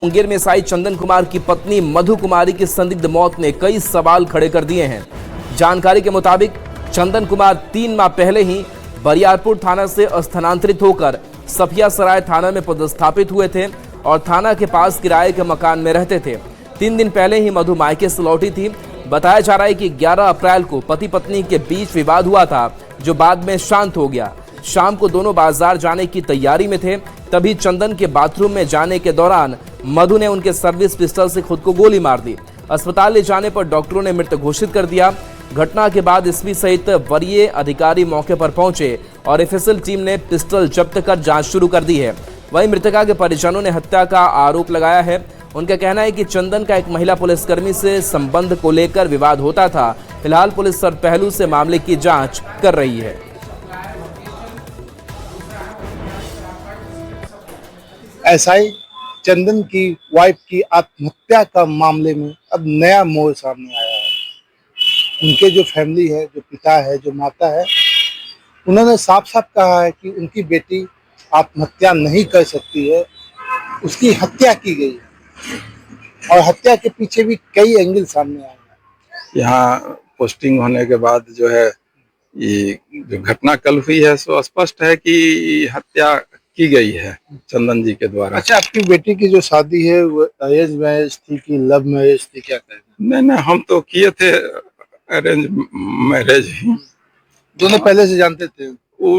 मुंगेर में साई चंदन कुमार की पत्नी मधु कुमारी की संदिग्ध मौत ने कई सवाल खड़े कर दिए हैं। जानकारी के मुताबिक चंदन कुमार 3 माह पहले ही बरियारपुर थाना से स्थानांतरित होकर सफिया सराय थाना में पदस्थापित हुए थे और थाना के पास किराए के मकान में रहते थे। 3 दिन पहले ही मधु मायके से लौटी थी। बताया जा रहा है कि 11 अप्रैल को पति पत्नी के बीच विवाद हुआ था, जो बाद में शांत हो गया। शाम को दोनों बाजार जाने की तैयारी में थे, तभी चंदन के बाथरूम में जाने के दौरान मधु ने उनके सर्विस पिस्टल से खुद को गोली मार दी। अस्पताल ले जाने पर डॉक्टरों ने मृत घोषित कर दिया। घटना के बाद एसपी सहित वरीय अधिकारी मौके पर पहुंचे और एफएसएल टीम ने पिस्टल जब्त कर जांच शुरू कर दी है। वहीं मृतका के परिजनों ने हत्या का आरोप लगाया है। उनका कहना है कि चंदन का एक महिला पुलिसकर्मी से संबंध को लेकर विवाद होता था। फिलहाल पुलिस सब पहलू से मामले की जांच कर रही है। एसआई चंदन की वाइफ की आत्महत्या का मामले में अब नया मोड़ सामने आया है। उनके जो फैमिली है, जो पिता है, जो माता है, उन्होंने साफ साफ कहा है कि उनकी बेटी आत्महत्या नहीं कर सकती है, उसकी हत्या की गई है और हत्या के पीछे भी कई एंगल सामने आए हैं। यहाँ पोस्टिंग होने के बाद जो है ये जो घटना कल हुई है सो स्पष्ट है कि हत्या की गई है चंदन जी के द्वारा। अच्छा, आपकी बेटी की जो शादी है वो अरेंज मैरिज थी कि लव मैरिज थी, क्या कहते हैं? नहीं, हम तो किए थे अरेंज मैरिज ही। दोनों पहले से जानते थे? वो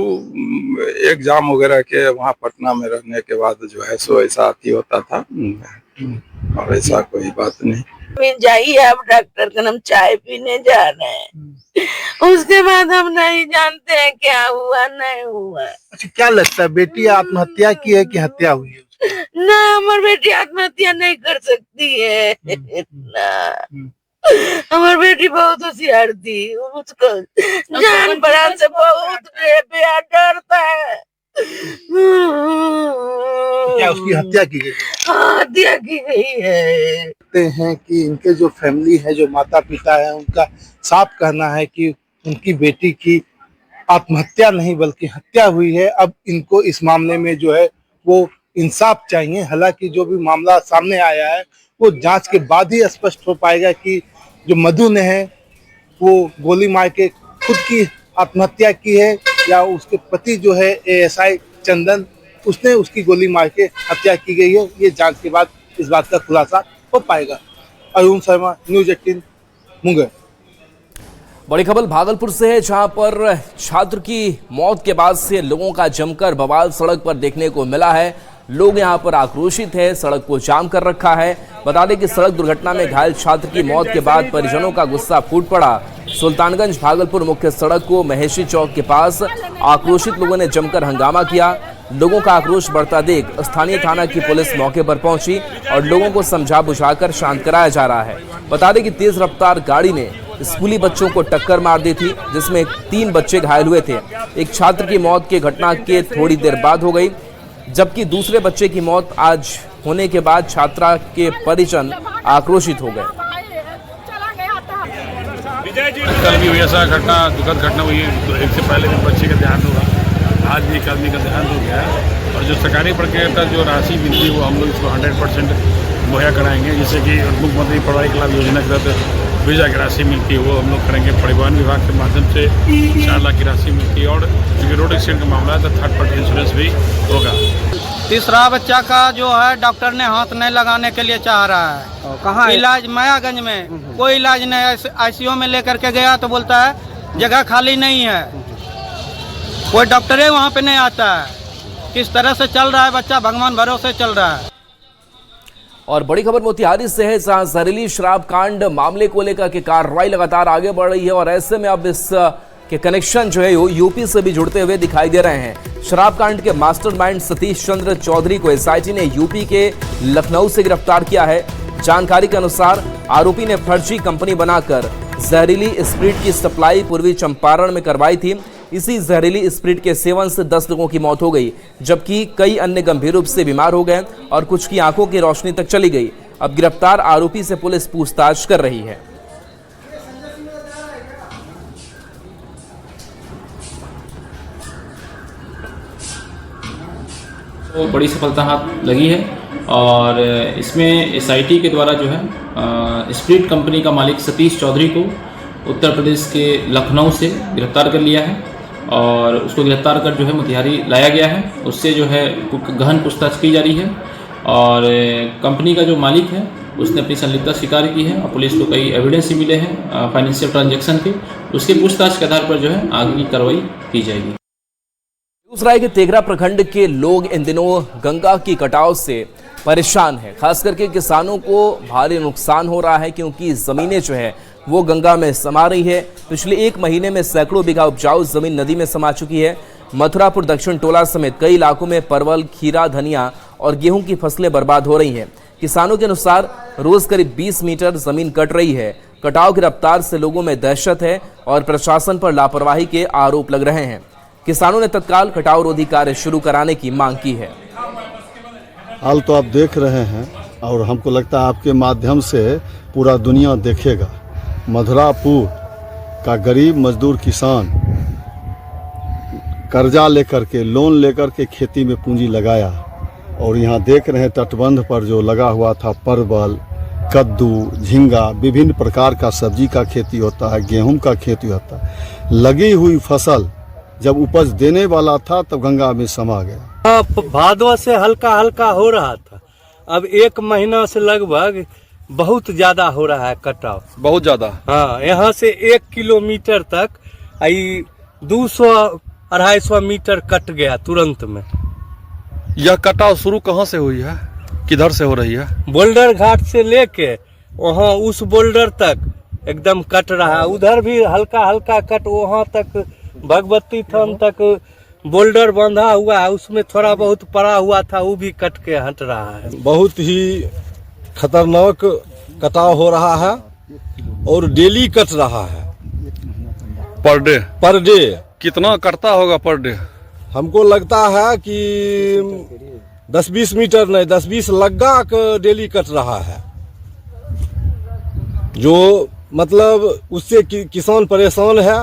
एग्जाम वगैरह के वहाँ पटना में रहने के बाद जो है सो ऐसा ही होता था और ऐसा कोई बात नहीं। जाइए, आप डॉक्टर का नाम चाय पीने जा रहे हैं, उसके बाद हम नहीं जानते हैं क्या हुआ नहीं हुआ। अच्छा, क्या लगता है बेटी आत्महत्या की है कि हत्या हुई है? ना, हमारी बेटी आत्महत्या नहीं कर सकती है ना। हमारी बेटी बहुत होशियार थी, उसको जान प्राण से बहुत प्यार डरता है। क्या उसकी हत्या की गई? हाँ, हत्या की गई है। कहते हैं कि इनके जो फैमिली है, जो माता पिता है, उनका साफ कहना है कि उनकी बेटी की आत्महत्या नहीं बल्कि हत्या हुई है। अब इनको इस मामले में जो है वो इंसाफ चाहिए। हालांकि जो भी मामला सामने आया है वो जांच के बाद ही स्पष्ट हो पाएगा कि जो मधु ने है वो गोली मार के खुद की आत्महत्या की है या उसके पति जो है एएसआई चंदन, उसने उसकी गोली मार के हत्या की गई है। ये जांच के बाद इस बात का खुलासा हो पाएगा। अरुण शर्मा, न्यूज़ 18, मुंगेर। बड़ी खबर भागलपुर से है, जहां पर छात्र की मौत के बाद से लोगों का जमकर बवाल सड़क पर देखने को मिला है। लोग यहां पर आक्रोशित है, सड़क को जाम कर रखा है। बता दें कि सड़क दुर्घटना में घायल छात्र की मौत के बाद परिजनों का गुस्सा फूट पड़ा। सुल्तानगंज भागलपुर मुख्य सड़क को महेशी चौक के पास आक्रोशित लोगों ने जमकर हंगामा किया। लोगों का आक्रोश बढ़ता देख स्थानीय थाना की पुलिस मौके पर पहुंची और लोगों को समझा बुझाकर शांत कराया जा रहा है। बता दें कि तेज रफ्तार गाड़ी ने स्कूली बच्चों को टक्कर मार दी थी, जिसमें 3 बच्चे घायल हुए थे। एक छात्र की मौत के घटना के थोड़ी देर बाद हो गई, जबकि दूसरे बच्चे की मौत आज होने के बाद छात्रा के परिजन आक्रोशित हो गए। कल भी हुई ऐसा घटना, दुखद घटना हुई है। एक से पहले भी बच्चे का देहांत हुआ, आज भी एक आदमी का देहांत हो गया है। और जो सरकारी प्रक्रिया का जो राशि मिलती है वो हम लोग इसको 100% मुहैया कराएंगे, जैसे कि मुख्यमंत्री पढ़ाई के लाभ योजना के तहत वीजा की राशि मिलती है वो हम लोग करेंगे। परिवहन विभाग के माध्यम से 4 लाख की राशि मिलती है और क्योंकि रोड एक्सीडेंट का मामला है तो 3rd पार्टी इंश्योरेंस भी होगा। तीसरा बच्चा का जो है डॉक्टर ने हाथ नहीं लगाने के लिए चाह रहा है। कहाँ इलाज? मायागंज में कोई इलाज नहीं। आईसीयू में लेकर के गया तो बोलता है जगह खाली नहीं है, कोई डॉक्टर वहाँ पे नहीं आता है। किस तरह से चल रहा है बच्चा, भगवान भरोसे चल रहा है। और बड़ी खबर मोतिहारी से है, जहां जहरीली शराब कांड मामले को लेकर के कार्रवाई लगातार आगे बढ़ रही है और ऐसे में अब इस के कनेक्शन जो है यूपी से भी जुड़ते हुए दिखाई दे रहे हैं। शराब कांड के मास्टरमाइंड सतीश चंद्र चौधरी को एसआईटी ने यूपी के लखनऊ से गिरफ्तार किया है। जानकारी के अनुसार आरोपी ने फर्जी कंपनी बनाकर जहरीली स्प्रिट की सप्लाई पूर्वी चंपारण में करवाई थी। इसी जहरीली स्प्रिट के सेवन से 10 लोगों की मौत हो गई, जबकि कई अन्य गंभीर रूप से बीमार हो गए और कुछ की आंखों की रोशनी तक चली गई। अब गिरफ्तार आरोपी से पुलिस पूछताछ कर रही है। तो बड़ी सफलता हाथ लगी है और इसमें SIT के द्वारा जो है स्प्रिट कंपनी का मालिक सतीश चौधरी को उत्तर प्रदेश के लखनऊ से गिरफ्तार कर लिया है और उसको गिरफ्तार कर जो है मोतिहारी लाया गया है। उससे जो है गहन पूछताछ की जा रही है और कंपनी का जो मालिक है उसने अपनी संलिप्तता स्वीकार की है और पुलिस को कई एविडेंस भी मिले हैं फाइनेंशियल ट्रांजैक्शन के। उसके पूछताछ के आधार पर जो है आगे की कार्रवाई की जाएगी। बेगूसराय के तेघरा प्रखंड के लोग इन दिनों गंगा की कटाव से परेशान हैं। खास करके किसानों को भारी नुकसान हो रहा है क्योंकि जमीनें जो है वो गंगा में समा रही है। पिछले एक महीने में सैकड़ों बीघा उपजाऊ जमीन नदी में समा चुकी है। मथुरापुर दक्षिण टोला समेत कई इलाकों में परवल, खीरा, धनिया और गेहूं की फसलें बर्बाद हो रही हैं। किसानों के अनुसार रोज करीब 20 मीटर जमीन कट रही है। कटाव की रफ्तार से लोगों में दहशत है और प्रशासन पर लापरवाही के आरोप लग रहे हैं। किसानों ने तत्काल कटाव रोधी कार्य शुरू कराने की मांग की है। हाल तो आप देख रहे हैं और हमको लगता है आपके माध्यम से पूरा दुनिया देखेगा। मथुरापुर का गरीब मजदूर किसान कर्जा लेकर के, लोन लेकर के खेती में पूंजी लगाया और यहाँ देख रहे हैं तटबंध पर जो लगा हुआ था परवल, कद्दू, झींगा, विभिन्न प्रकार का सब्जी का खेती होता है, गेहूं का खेती होता है। लगी हुई फसल जब उपज देने वाला था तब गंगा में समा गया। भादों से हल्का हल्का हो रहा था, अब एक महीना से लगभग बहुत ज्यादा हो रहा है कटाव, बहुत ज्यादा। हाँ, यहाँ से 1 किलोमीटर तक 200-250 मीटर कट गया तुरंत में। यह कटाव शुरू कहाँ से हुई है, किधर से हो रही है? बोल्डर घाट से लेके वहाँ उस बोल्डर तक एकदम कट रहा है। उधर भी हल्का हल्का कट, वहाँ तक भगवती थान तक बोल्डर बंधा हुआ है, उसमें थोड़ा बहुत पड़ा हुआ था, वो भी कट के हट रहा है। बहुत ही खतरनाक कटाव हो रहा है और डेली कट रहा है। पर डे कितना कटता होगा पर डे? हमको लगता है कि 10-20 मीटर नहीं, 10-20 लग्गा डेली कट रहा है, जो मतलब उससे किसान परेशान है।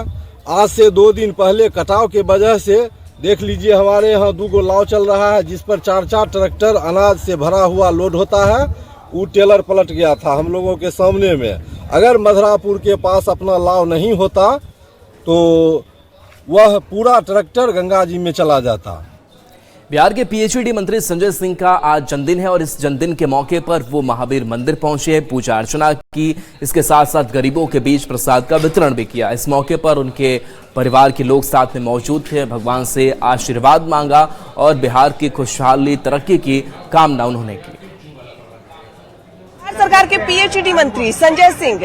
आज से 2 दिन पहले कटाव के वजह से देख लीजिए हमारे यहाँ 2 नाव चल रहा है जिस पर 4-4 ट्रैक्टर अनाज से भरा हुआ लोड होता है। वो टेलर पलट गया था हम लोगों के सामने में। अगर मथुरापुर के पास अपना नाव नहीं होता तो वह पूरा ट्रैक्टर गंगा जी में चला जाता। बिहार के PhD मंत्री संजय सिंह का आज जन्मदिन है और इस जन्मदिन के मौके पर वो महावीर मंदिर पहुंचे, पूजा अर्चना की। इसके साथ साथ गरीबों के बीच प्रसाद का वितरण भी किया। इस मौके पर उनके परिवार के लोग साथ में मौजूद थे, भगवान से आशीर्वाद मांगा और बिहार की खुशहाली तरक्की की कामना उन्होंने की। सरकार के PhD मंत्री संजय सिंह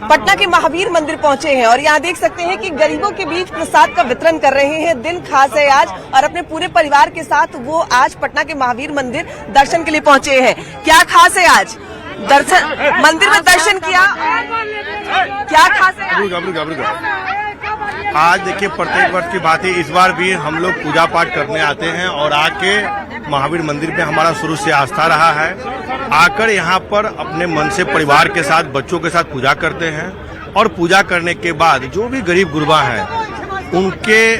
पटना के महावीर मंदिर पहुंचे हैं और यहाँ देख सकते हैं कि गरीबों के बीच प्रसाद का वितरण कर रहे हैं। दिन खास है आज और अपने पूरे परिवार के साथ वो आज पटना के महावीर मंदिर दर्शन के लिए पहुंचे हैं। क्या खास है आज दर्शन, मंदिर में दर्शन किया, क्या खास है आज? देखिए, प्रत्येक वर्ष की बात है, इस बार भी हम लोग पूजा पाठ करने आते हैं और आके महावीर मंदिर में हमारा शुरू से आस्था रहा है। आकर यहाँ पर अपने मन से परिवार के साथ, बच्चों के साथ पूजा करते हैं और पूजा करने के बाद जो भी गरीब गुरबा हैं उनके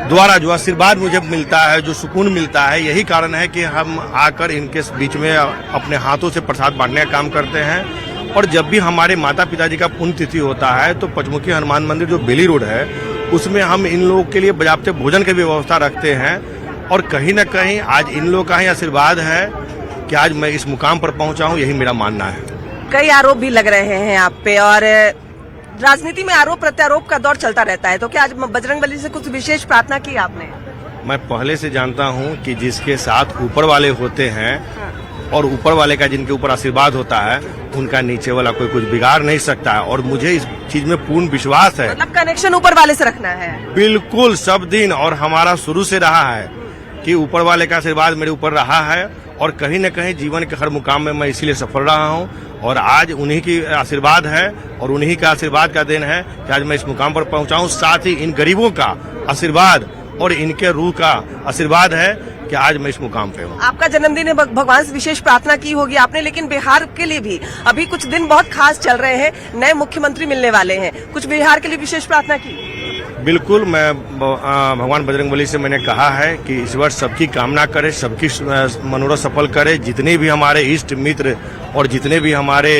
द्वारा जो आशीर्वाद मुझे मिलता है, जो सुकून मिलता है, यही कारण है कि हम आकर इनके बीच में अपने हाथों से प्रसाद बांटने का काम करते हैं। और जब भी हमारे माता पिताजी का पुण्यतिथि होता है तो पंचमुखी हनुमान मंदिर जो बेली रोड है उसमें हम इन लोगों के लिए पर्याप्त भोजन की व्यवस्था रखते हैं। और कहीं न कहीं आज इन लोगों का ही आशीर्वाद है कि आज मैं इस मुकाम पर पहुंचा हूं, यही मेरा मानना है। कई आरोप भी लग रहे हैं आप पे और राजनीति में आरोप प्रत्यारोप का दौर चलता रहता है, तो क्या आज बजरंगबली से कुछ विशेष प्रार्थना की आपने? मैं पहले से जानता हूं कि जिसके साथ ऊपर वाले होते हैं और ऊपर वाले का जिनके ऊपर आशीर्वाद होता है उनका नीचे वाला कोई कुछ बिगाड़ नहीं सकता है। और मुझे इस चीज में पूर्ण विश्वास है। मतलब कनेक्शन ऊपर वाले से रखना है? बिल्कुल, सब दिन और हमारा शुरू से रहा है कि ऊपर वाले का आशीर्वाद मेरे ऊपर रहा है और कहीं न कहीं जीवन के हर मुकाम में मैं इसीलिए सफल रहा हूं। और आज उन्हीं की आशीर्वाद है और उन्हीं का आशीर्वाद का दिन है कि आज मैं इस मुकाम पर पहुंचा हूं। साथ ही इन गरीबों का आशीर्वाद और इनके रूह का आशीर्वाद है कि आज मैं इस मुकाम पे हूँ। आपका जन्मदिन है, भगवान से विशेष प्रार्थना की होगी आपने, लेकिन बिहार के लिए भी अभी कुछ दिन बहुत खास चल रहे हैं, नए मुख्यमंत्री मिलने वाले हैं, कुछ बिहार के लिए विशेष प्रार्थना की? बिल्कुल, मैं भगवान बजरंगबली से मैंने कहा है कि इस वर्ष सबकी कामना करे, सबकी मनोरथ सफल करे। जितने भी हमारे इष्ट मित्र और जितने भी हमारे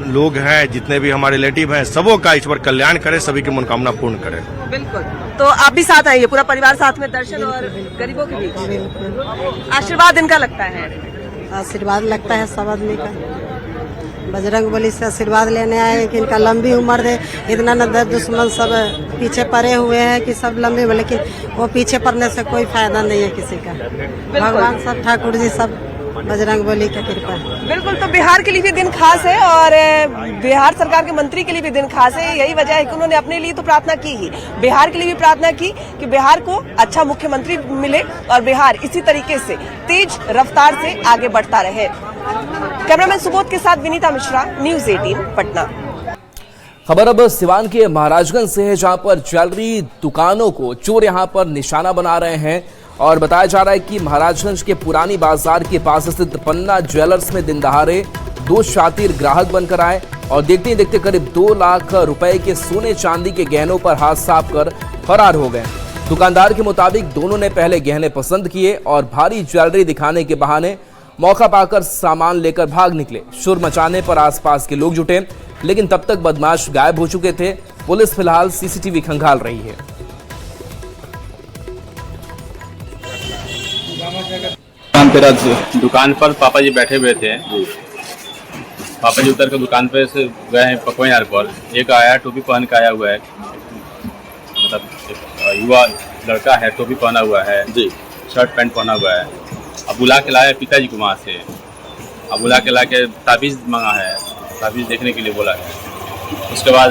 लोग हैं, जितने भी हमारे रिलेटिव हैं, सबों का इस बार कल्याण करे, सभी की मनोकामना पूर्ण करे। बिल्कुल, तो आप भी साथ आइए, पूरा परिवार साथ में, दर्शन और गरीबों के बीच आशीर्वाद इनका लगता है। आशीर्वाद लगता है सब आदमी का। बजरंगबली से आशीर्वाद लेने आए कि इनका लंबी उम्र दे। इतना न दुश्मन सब पीछे पड़े हुए हैं कि सब लंबे, लेकिन वो पीछे पड़ने से कोई फायदा नहीं है किसी का। भगवान सब ठाकुर जी सब बजरंगबली की कृपा है। बिल्कुल, तो बिहार के लिए भी दिन खास है और बिहार सरकार के मंत्री के लिए भी दिन खास है। यही वजह है कि उन्होंने अपने लिए तो प्रार्थना की ही, बिहार के लिए भी प्रार्थना की कि बिहार को अच्छा मुख्यमंत्री मिले और बिहार इसी तरीके से तेज रफ्तार से आगे बढ़ता रहे। कैमरामैन सुबोध के साथ विनीता मिश्रा, न्यूज़ 18 पटना। खबर अब सिवान के महाराजगंज से है, जहां पर ज्वेलरी दुकानों को चोर यहां पर निशाना बना रहे हैं और बताया जा रहा है कि महाराजगंज के पुरानी बाजार के पास स्थित पन्ना ज्वेलर्स में दिन दहाड़े 2 शातिर ग्राहक बनकर आए और देखते ही देखते करीब 2 लाख रुपए के सोने चांदी के गहनों पर हाथ साफ कर फरार हो गए। दुकानदार के मुताबिक दोनों ने पहले गहने पसंद किए और भारी ज्वेलरी दिखाने के बहाने मौका पाकर सामान लेकर भाग निकले। शोर मचाने पर आसपास के लोग जुटे, लेकिन तब तक बदमाश गायब हो चुके थे। पुलिस फिलहाल सीसीटीवी खंगाल रही है। दुकान पर पापा जी बैठे हुए थे। पापा जी उतर कर दुकान पे से गए हैं पकवान पर। एक आया, टोपी पहन के आया हुआ है, मतलब युवा लड़का है, टोपी पहना हुआ है जी, शर्ट पैंट पहना हुआ है। अब बुला के लाया पिताजी को वहाँ से। अब बुला के ला के ताबीज़ मांगा है, ताबीज़ देखने के लिए बोला है। उसके बाद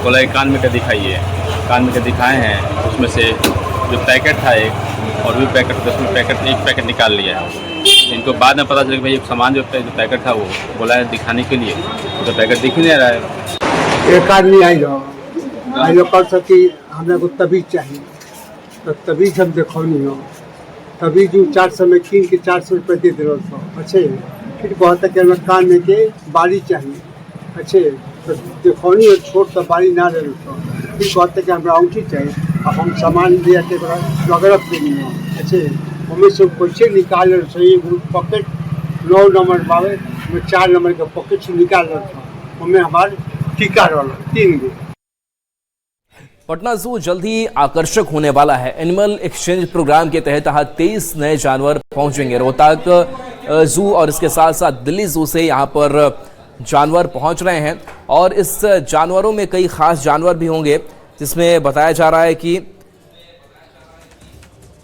बोला एक कान में क्या दिखाइए, कान में क्या दिखाए हैं। उसमें से जो पैकेट था एक और भी पैकेट, 10 पैकेट, एक पैकेट निकाल लिया है। इनको बाद में पता चला कि भाई एक सामान जो पैकेट था वो बोला है दिखाने के लिए, तो पैकेट दिख ही नहीं रहा है। एक आदमी आई जो कर सकी हमें को तभी चाहिए, तो तभी हम देखो नहीं हो, तभी जो 400 में कीन के 400 रुपये दे दे रहा। अच्छे फिर बहुत कान में के बारी चाहिए, अच्छे तो देखो नहीं छोट तो बारी ना ले रहा। फिर कहते कि हमें अंगूठी चाहिए। अब हम सामान दिया के नगरत देनी हो, अच्छे हमें से पैसे निकाल रहे। पॉकेट 9 नंबर बावे में 4 नंबर के पॉकेट से निकाल रहा था, हमें हमारे टीका रहा 3 गो। पटना जू जल्द ही आकर्षक होने वाला है। एनिमल एक्सचेंज प्रोग्राम के तहत यहाँ 23 नए जानवर पहुंचेंगे। रोहतक जू और इसके साथ साथ दिल्ली जू से यहाँ पर जानवर पहुंच रहे हैं और इस जानवरों में कई खास जानवर भी होंगे, जिसमें बताया जा रहा है कि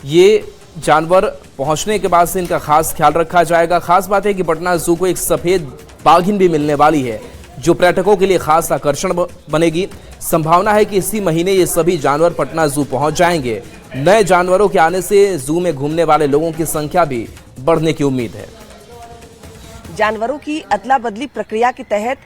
ये जानवर पहुंचने के बाद से इनका खास ख्याल रखा जाएगा। खास बात है कि पटना जू को एक सफेद बाघिन भी मिलने वाली है, जो पर्यटकों के लिए खास आकर्षण बनेगी। संभावना है कि इसी महीने ये सभी जानवर पटना जू पहुंच जाएंगे। नए जानवरों के आने से जू में घूमने वाले लोगों की संख्या भी बढ़ने की उम्मीद है। जानवरों की अदला बदली प्रक्रिया के तहत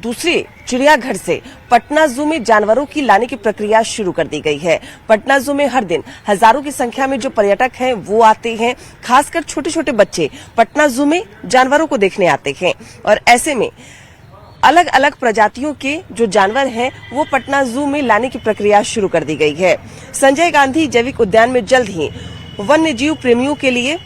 दूसरे चिड़ियाघर से पटना जू में जानवरों की लाने की प्रक्रिया शुरू कर दी गई है। पटना जू में हर दिन हजारों की संख्या में जो पर्यटक हैं वो आते हैं। खासकर छोटे छोटे बच्चे पटना जू में जानवरों को देखने आते हैं और ऐसे में अलग अलग प्रजातियों के जो जानवर हैं वो पटना जू में लाने की प्रक्रिया शुरू कर दी गई है। संजय गांधी जैविक उद्यान में जल्द ही वन्य जीव प्रेमियों के लिए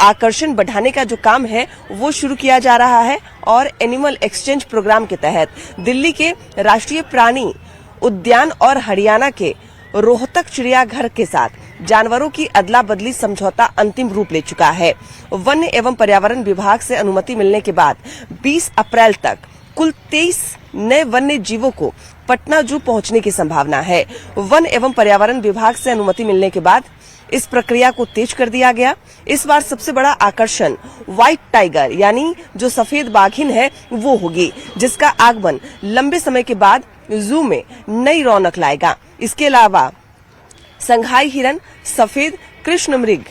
आकर्षण बढ़ाने का जो काम है वो शुरू किया जा रहा है और एनिमल एक्सचेंज प्रोग्राम के तहत दिल्ली के राष्ट्रीय प्राणी उद्यान और हरियाणा के रोहतक चिड़ियाघर के साथ जानवरों की अदला बदली समझौता अंतिम रूप ले चुका है। वन्य एवं पर्यावरण विभाग से अनुमति मिलने के बाद 20 अप्रैल तक कुल 23 नए वन्य जीवों को पटना जू पहुंचने की संभावना है। वन एवं पर्यावरण विभाग से अनुमति मिलने के बाद इस प्रक्रिया को तेज कर दिया गया। इस बार सबसे बड़ा आकर्षण व्हाइट टाइगर यानी जो सफेद बाघिन है वो होगी, जिसका आगमन लंबे समय के बाद जू में नई रौनक लाएगा। इसके अलावा संघाई हिरन, सफेद कृष्ण मृग,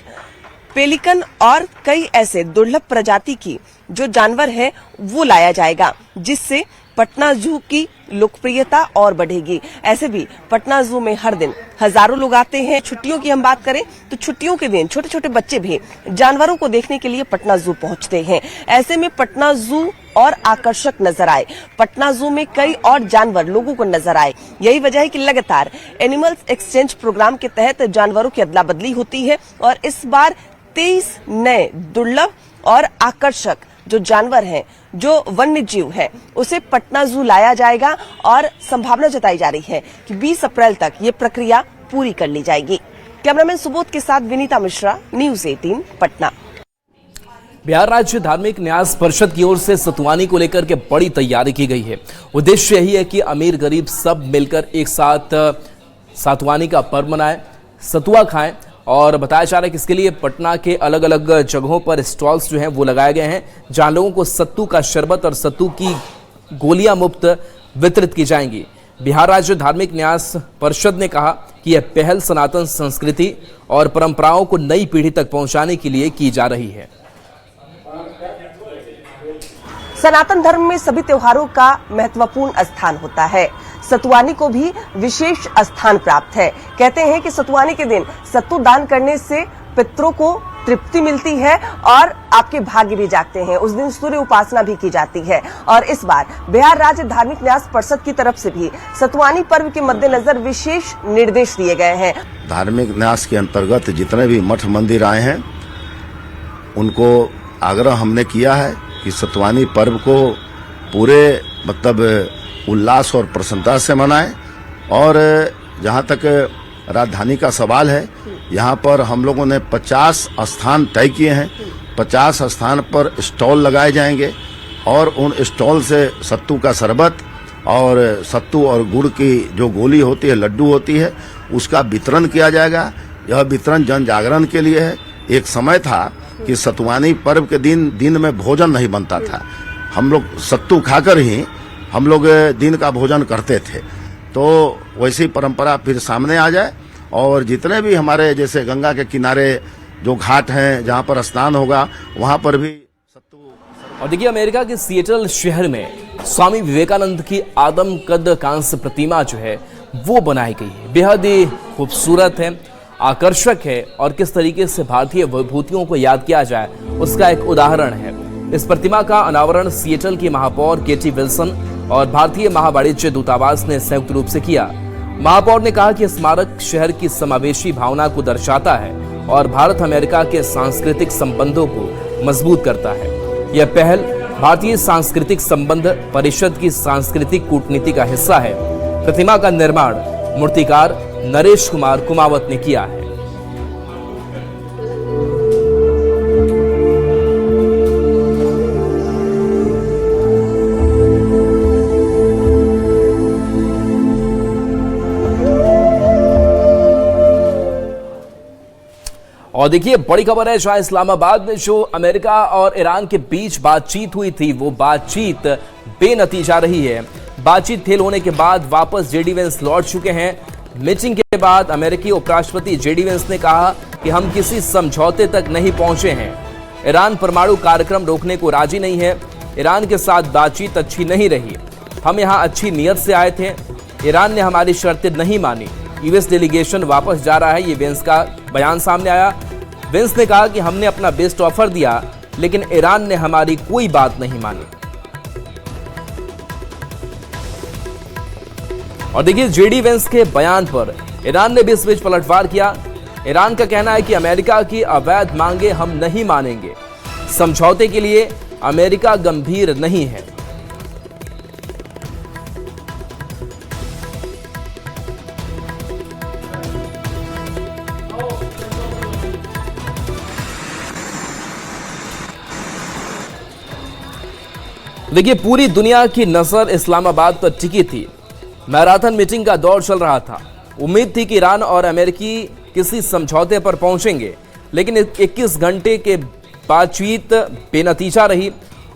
पेलिकन और कई ऐसे दुर्लभ प्रजाति की जो जानवर है वो लाया जाएगा, जिससे पटना जू की लोकप्रियता और बढ़ेगी। ऐसे भी पटना जू में हर दिन हजारों लोग आते हैं। छुट्टियों की हम बात करें तो छुट्टियों के दिन छोटे छोटे बच्चे भी जानवरों को देखने के लिए पटना जू पहुंचते हैं। ऐसे में पटना जू और आकर्षक नजर आए। पटना जू में कई और जानवर लोगों को नजर आए। यही वजह है कि लगातार एनिमल्स एक्सचेंज प्रोग्राम के तहत जानवरों की अदला बदली होती है और इस बार 23 नए दुर्लभ और आकर्षक जो जानवर हैं, जो वन्य जीव है, उसे पटना जू लाया जाएगा और संभावना जताई जा रही है कि 20 अप्रैल तक ये प्रक्रिया पूरी कर ली जाएगी। कैमरामैन सुबोध के साथ विनीता मिश्रा, न्यूज़ 18 पटना। बिहार राज्य धार्मिक न्यास परिषद की ओर से सतुवानी को लेकर के बड़ी तैयारी की गई है। उद्देश्य यही है कि अमीर गरीब सब मिलकर एक साथ सतुवानी का पर्व मनाएं, सतुआ खाएं और बताया जा रहा है कि इसके लिए पटना के अलग अलग जगहों पर स्टॉल्स जो हैं वो लगाए गए हैं, जहां लोगों को सत्तू का शरबत और सत्तू की गोलियां मुफ्त वितरित की जाएंगी। बिहार राज्य धार्मिक न्यास परिषद ने कहा कि यह पहल सनातन संस्कृति और परंपराओं को नई पीढ़ी तक पहुंचाने के लिए की जा रही है। सनातन धर्म में सभी त्योहारों का महत्वपूर्ण स्थान होता है। सतुवानी को भी विशेष स्थान प्राप्त है। कहते हैं कि सतुवानी के दिन सत्तू दान करने से पितरों को तृप्ति मिलती है और आपके भाग्य भी जागते हैं। उस दिन सूर्य उपासना भी की जाती है और इस बार बिहार राज्य धार्मिक न्यास परिषद की तरफ से भी सतुवानी पर्व के मद्देनजर विशेष निर्देश दिए गए हैं। धार्मिक न्यास के अंतर्गत जितने भी मठ मंदिर आए हैं, उनको आग्रह हमने किया है कि सतुवानी पर्व को पूरे उल्लास और प्रसन्नता से मनाएं। और जहां तक राजधानी का सवाल है, यहाँ पर हम लोगों ने 50 स्थान तय किए हैं। 50 स्थान पर स्टॉल लगाए जाएंगे और उन स्टॉल से सत्तू का शरबत और सत्तू और गुड़ की जो गोली होती है, लड्डू होती है, उसका वितरण किया जाएगा। यह वितरण जन जागरण के लिए है। एक समय था कि सतुवानी पर्व के दिन में भोजन नहीं बनता था। हम लोग सत्तू खाकर ही हम लोग दिन का भोजन करते थे। तो वैसी परंपरा फिर सामने आ जाए और जितने भी हमारे जैसे गंगा के किनारे जो घाट हैं, जहां पर स्नान होगा, वहां पर भी सत्तू। और देखिए, अमेरिका के सिएटल शहर में स्वामी विवेकानंद की आदमकद कांस्य प्रतिमा जो है वो बनाई गई है। बेहद ही खूबसूरत है, आकर्षक है और किस तरीके से भारतीय विभूतियों को याद किया जाए उसका एक उदाहरण है। इस प्रतिमा का अनावरण सिएटल की महापौर केटी विल्सन और भारतीय महावाणिज्य दूतावास ने संयुक्त रूप से किया। महापौर ने कहा कि स्मारक शहर की समावेशी भावना को दर्शाता है और भारत अमेरिका के सांस्कृतिक संबंधों को मजबूत करता है। यह पहल भारतीय सांस्कृतिक संबंध परिषद की सांस्कृतिक कूटनीति का हिस्सा है। प्रतिमा का निर्माण मूर्तिकार नरेश कुमार कुमावत ने किया है। और देखिए, बड़ी खबर है, जहां इस्लामाबाद में जो अमेरिका और ईरान के बीच बातचीत हुई थी, वो बातचीत बेनतीजा रही है। बातचीत फेल होने के बाद वापस जेडी वेंस लौट चुके हैं। मीटिंग के बाद अमेरिकी उपराष्ट्रपति जेडी वेंस ने कहा कि हम किसी समझौते तक नहीं पहुंचे हैं। ईरान परमाणु कार्यक्रम रोकने को राजी नहीं है। ईरान के साथ बातचीत अच्छी नहीं रही। हम यहां अच्छी नीयत से आए थे। ईरान ने हमारी शर्तें नहीं मानी। यूएस डेलीगेशन वापस जा रहा है, ये वेंस का बयान सामने आया। वेंस ने कहा कि हमने अपना बेस्ट ऑफर दिया, लेकिन ईरान ने हमारी कोई बात नहीं मानी। और देखिए, जेडी वेंस के बयान पर ईरान ने भी इस बीच पलटवार किया। ईरान का कहना है कि अमेरिका की अवैध मांगे हम नहीं मानेंगे। समझौते के लिए अमेरिका गंभीर नहीं है। देखिए, पूरी दुनिया की नजर इस्लामाबाद पर टिकी थी। मैराथन मीटिंग का दौर चल रहा था। उम्मीद थी कि ईरान और अमेरिकी किसी समझौते पर पहुंचेंगे, लेकिन 21 घंटे के बातचीत बेनतीजा रही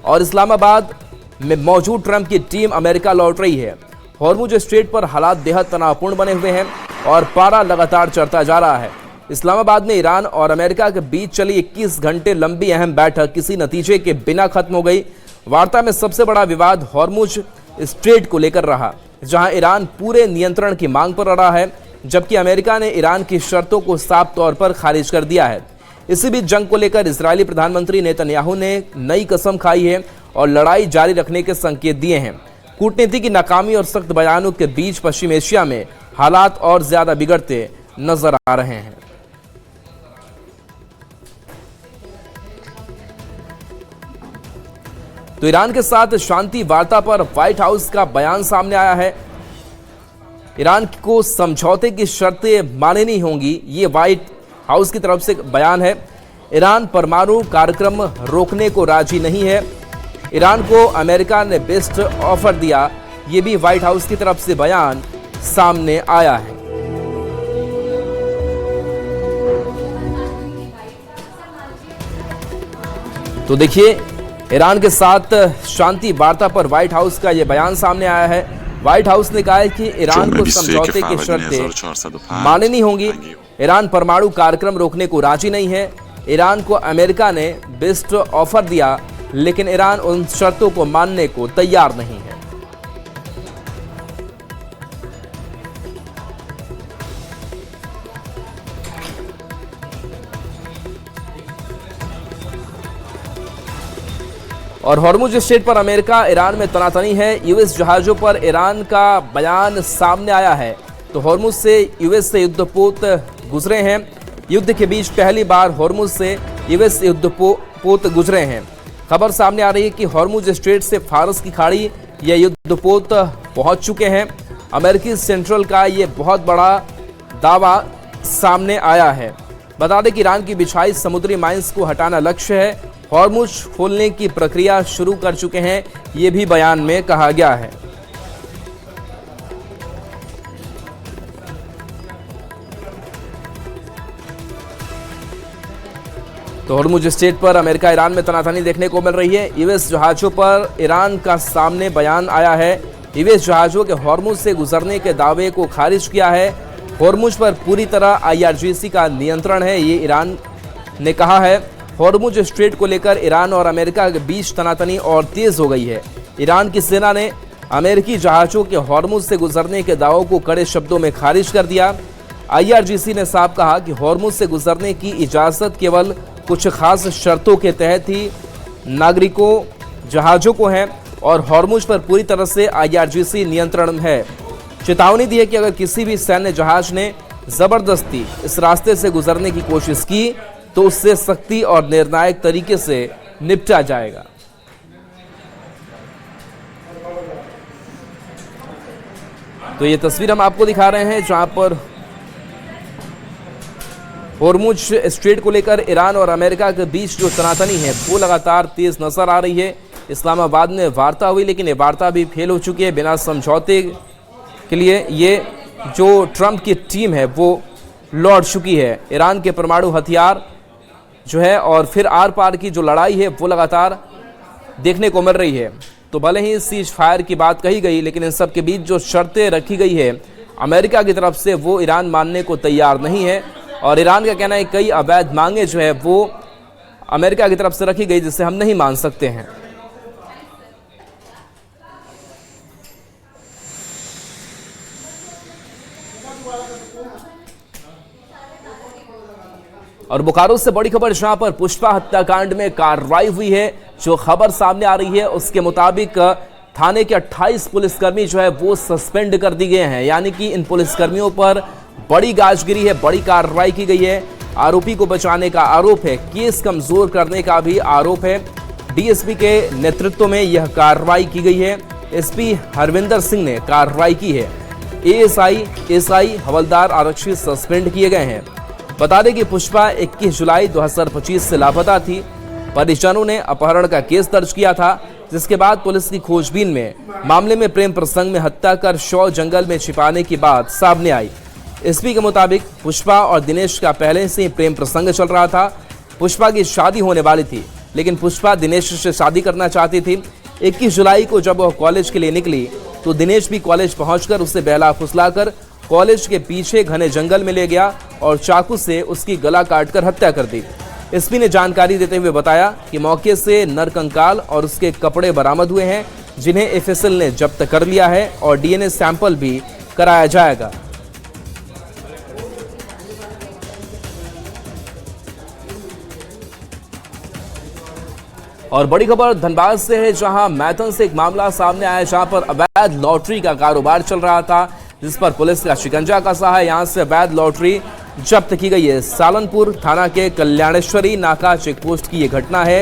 और इस्लामाबाद में मौजूद ट्रंप की टीम अमेरिका लौट रही है। हॉर्मुज स्ट्रेट पर हालात बेहद तनावपूर्ण बने हुए हैं और पारा लगातार चढ़ता जा रहा है। इस्लामाबाद में ईरान और अमेरिका के बीच चली 21 घंटे लंबी अहम बैठक किसी नतीजे के बिना खत्म हो गई। वार्ता में सबसे बड़ा विवाद हॉर्मुज स्ट्रेट को लेकर रहा, जहां ईरान पूरे नियंत्रण की मांग पर अड़ा है, जबकि अमेरिका ने ईरान की शर्तों को साफ तौर पर खारिज कर दिया है। इसी बीच जंग को लेकर इजरायली प्रधानमंत्री नेतन्याहू ने नई कसम खाई है और लड़ाई जारी रखने के संकेत दिए हैं। कूटनीति की नाकामी और सख्त बयानों के बीच पश्चिम एशिया में हालात और ज्यादा बिगड़ते नजर आ रहे हैं। तो ईरान के साथ शांति वार्ता पर व्हाइट हाउस का बयान सामने आया है। ईरान को समझौते की शर्तें माननी होंगी, ये व्हाइट हाउस की तरफ से बयान है। ईरान परमाणु कार्यक्रम रोकने को राजी नहीं है। ईरान को अमेरिका ने बेस्ट ऑफर दिया, ये भी व्हाइट हाउस की तरफ से बयान सामने आया है। तो देखिए, ईरान के साथ शांति वार्ता पर व्हाइट हाउस का यह बयान सामने आया है। व्हाइट हाउस ने कहा है कि ईरान को समझौते की शर्तें माननी होंगी। ईरान परमाणु कार्यक्रम रोकने को राजी नहीं है। ईरान को अमेरिका ने बेस्ट ऑफर दिया, लेकिन ईरान उन शर्तों को मानने को तैयार नहीं है। और हॉर्मुज स्ट्रेट पर अमेरिका ईरान में तनातनी है। यूएस जहाजों पर ईरान का बयान सामने आया है। तो हॉर्मुज से यूएस से युद्धपोत गुजरे हैं। युद्ध के बीच पहली बार हॉर्मुज से यूएस युद्धपोत गुजरे हैं। खबर सामने आ रही है कि हॉर्मुज स्ट्रेट से फारस की खाड़ी ये युद्धपोत पहुंच चुके हैं। अमेरिकी सेंट्रल का ये बहुत बड़ा दावा सामने आया है। बता दें कि ईरान की बिछाई समुद्री माइंस को हटाना लक्ष्य है। हॉर्मुज खोलने की प्रक्रिया शुरू कर चुके हैं, ये भी बयान में कहा गया है। तो हॉर्मुज स्ट्रेट पर अमेरिका ईरान में तनातनी देखने को मिल रही है। यूएस जहाजों पर ईरान का सामने बयान आया है। यूएस जहाजों के हॉर्मुज से गुजरने के दावे को खारिज किया है। हॉर्मुज पर पूरी तरह IRGC का नियंत्रण है, ये ईरान ने कहा है। हॉर्मुज स्ट्रेट को लेकर ईरान और अमेरिका के बीच तनातनी और तेज हो गई है। ईरान की सेना ने अमेरिकी जहाजों के हॉर्मुज से गुजरने के दावों को कड़े शब्दों में खारिज कर दिया। IRGC ने साफ कहा कि हॉर्मुज से गुजरने की इजाज़त केवल कुछ खास शर्तों के तहत ही नागरिकों जहाजों को है और हॉर्मुज पर पूरी तरह से IRGC नियंत्रण है। चेतावनी दी है कि अगर किसी भी सैन्य जहाज ने जबरदस्ती इस रास्ते से गुजरने की कोशिश की तो उससे सख्ती और निर्णायक तरीके से निपटा जाएगा। तो ये तस्वीर हम आपको दिखा रहे हैं जहां पर हॉर्मुज स्ट्रेट को लेकर ईरान और अमेरिका के बीच जो तनातनी है वो लगातार तेज नजर आ रही है। इस्लामाबाद में वार्ता हुई, लेकिन ये वार्ता भी फेल हो चुकी है। बिना समझौते के लिए ये जो ट्रंप की टीम है वो लौट चुकी है। ईरान के परमाणु हथियार जो है और फिर आर पार की जो लड़ाई है वो लगातार देखने को मिल रही है। तो भले ही सीज फायर की बात कही गई, लेकिन इन सब के बीच जो शर्तें रखी गई है अमेरिका की तरफ से वो ईरान मानने को तैयार नहीं है। और ईरान का कहना है कई अवैध मांगे जो है वो अमेरिका की तरफ से रखी गई जिसे हम नहीं मान सकते हैं। और बोकारो से बड़ी खबर जहां पर पुष्पा हत्याकांड में कार्रवाई हुई है। जो खबर सामने आ रही है उसके मुताबिक थाने के 28 पुलिसकर्मी जो है वो सस्पेंड कर दिए गए हैं। यानी कि इन पुलिसकर्मियों पर बड़ी गाजगिरी है, बड़ी कार्रवाई की गई है। आरोपी को बचाने का आरोप है, केस कमजोर करने का भी आरोप है। डीएसपी के नेतृत्व में यह कार्रवाई की गई है। एसपी हरविंदर सिंह ने कार्रवाई की है। एएसआई हवलदार आरक्षी सस्पेंड किए गए हैं। बता दें कि पुष्पा 21 जुलाई 2025 से लापता थी। परिजनों ने अपहरण का केस दर्ज किया था, जिसके बाद पुलिस की खोजबीन में मामले में प्रेम प्रसंग में हत्या कर शव जंगल में छिपाने की बात सामने आई। एसपी के मुताबिक पुष्पा और दिनेश का पहले से ही प्रेम प्रसंग चल रहा था। पुष्पा की शादी होने वाली थी, लेकिन पुष्पा दिनेश से शादी करना चाहती थी। 21 जुलाई को जब वह कॉलेज के लिए निकली तो दिनेश भी कॉलेज पहुंचकर उसे बहला फुसलाकर कॉलेज के पीछे घने जंगल में ले गया और चाकू से उसकी गला काटकर हत्या कर दी। एसपी ने जानकारी देते हुए बताया कि मौके से नरकंकाल और उसके कपड़े बरामद हुए हैं, जिन्हें एफएसएल ने जब्त कर लिया है और डीएनए सैंपल भी कराया जाएगा। और बड़ी खबर धनबाद से है, जहां मैथन से एक मामला सामने आया जहां पर अवैध लॉटरी का कारोबार चल रहा था, जिस पर पुलिस का शिकंजा कसा है। यहां से अवैध लॉटरी जब्त की गई है। सालनपुर थाना के कल्याणेश्वरी नाका चेकपोस्ट की यह घटना है।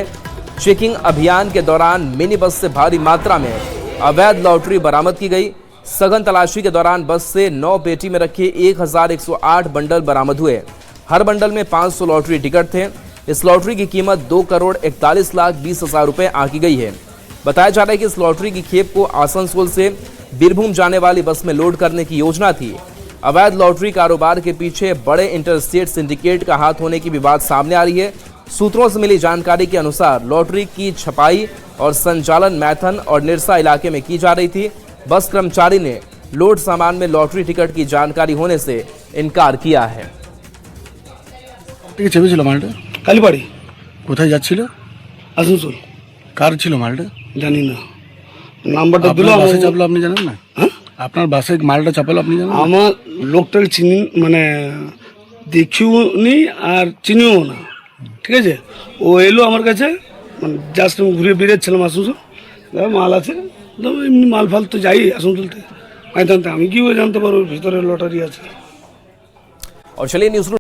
चेकिंग अभियान के दौरान मिनी बस से भारी मात्रा में अवैध लॉटरी बरामद की गई। सघन तलाशी के दौरान बस से 9 पेटी में रखे 1108 बंडल बरामद हुए। हर बंडल में 500 लॉटरी टिकट थे। इस लॉटरी की कीमत 2,41,20,000 रुपए आंकी गई है। बताया जा रहा है कि इस लॉटरी की खेप को आसनसोल से बीरभूम जाने वाली बस में लोड करने की योजना थी। अवैध लॉटरी कारोबार के पीछे बड़े इंटरस्टेट सिंडिकेट का हाथ होने की भी बात सामने आ रही है। सूत्रों से मिली जानकारी के अनुसार लॉटरी की छपाई और संचालन मैथन और निरसा इलाके में की जा रही थी। बस कर्मचारी ने लोड सामान में लॉटरी टिकट की जानकारी होने से इनकार किया है। চেপে ছিল মালটা কালীবাড়ি কোথায় যাচ্ছিল? আসানসোল। কার ছিল মালটা? জানি না, নাম্বারটা দিল। আপনার বাসে চাপলো আপনি জানেন না? হ্যাঁ, আপনার বাসে মালটা চাপালো আপনি জানেন না? আমার লোকটাকে চিনি, মানে দেখিও নি আর চিনিও না, ঠিক আছে। ও এলো আমার কাছে, মানে জাস্ট আমি ঘুরে বেরিয়েছিলাম আসানসোল, মাল আছে, এমনি মাল ফাল তো যাই আসানসোল থেকে, আমি কি জানতে পারবো ভিতরে লটারি আছে। और चलिए न्यूज़